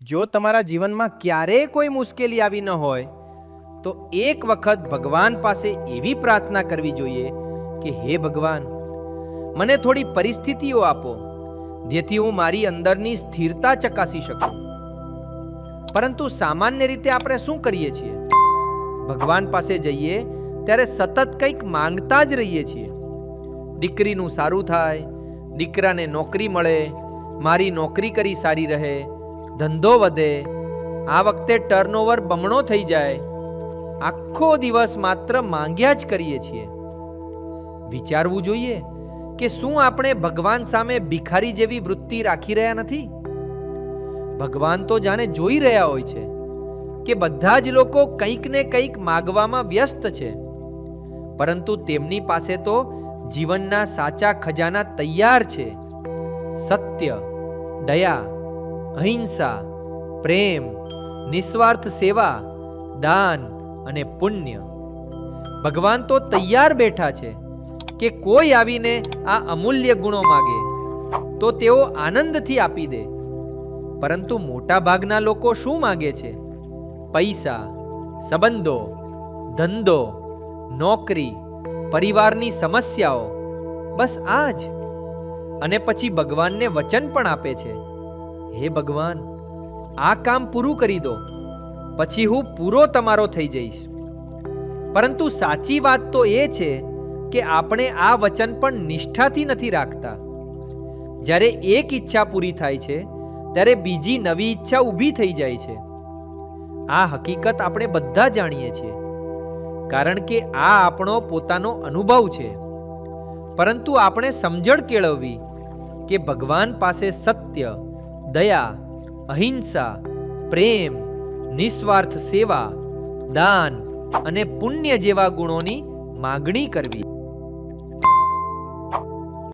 જો તમારા જીવનમાં ક્યારેય કોઈ મુશ્કેલી આવી ન હોય તો એક વખત ભગવાન પાસે એવી પ્રાર્થના કરવી જોઈએ કે હે ભગવાન, મને થોડી પરિસ્થિતિઓ આપો જેથી હું મારી અંદરની સ્થિરતા ચકાસી શકું. પરંતુ સામાન્ય રીતે આપણે શું કરીએ છીએ? ભગવાન પાસે જઈએ ત્યારે સતત કંઈક માંગતા જ રહીએ છીએ. દીકરીનું સારું થાય, દીકરાને નોકરી મળે, મારી નોકરી કરી સારી રહે, ધંધો વધે, આ વખતે ટર્નઓવર બમણો થઈ જાય. આખો દિવસ માત્ર માંગ્યા જ કરીએ છીએ. વિચારવું જોઈએ કે શું આપણે ભગવાન સામે ભિખારી જેવી વૃત્તિ રાખી રહ્યા નથી? ભગવાન તો જાણે જોઈ રહ્યા હોય છે કે બધા જ લોકો કંઈક ને કંઈક માગવામાં વ્યસ્ત છે, પરંતુ તેમની પાસે તો જીવનના સાચા ખજાના તૈયાર છે. સત્ય, દયા, અહિંસા, પ્રેમ, નિસ્વાર્થ સેવા, દાન અને પુણ્ય. ભગવાન તો તૈયાર બેઠા છે કે કોઈ આવીને આ અમૂલ્ય ગુણો માગે તો તેઓ આનંદથી આપી દે. પરંતુ મોટા ભાગના લોકો શું માગે છે? પૈસા, સંબંધો, ધંધો, નોકરી, પરિવારની સમસ્યાઓ, બસ આ જ. અને પછી ભગવાનને વચન પણ આપે છે, હે ભગવાન, આ કામ પૂરું કરી દો, પછી હું પૂરો તમારો થઈ જઈશ. પરંતુ સાચી વાત તો એ છે કે આપણે આ વચન પણ નિષ્ઠાથી નથી રાખતા. જ્યારે એક ઈચ્છા પૂરી થાય છે ત્યારે બીજી નવી ઈચ્છા ઊભી થઈ જાય છે. આ હકીકત આપણે બધા જાણીએ છીએ, કારણ કે આ આપણો પોતાનો અનુભવ છે. પરંતુ આપણે સમજણ કેળવવી કે ભગવાન પાસે સત્ય, દયા, અહિંસા, પ્રેમ, નિસ્વાર્થ સેવા, દાન અને પુણ્ય જેવા ગુણોની માગણી કરવી.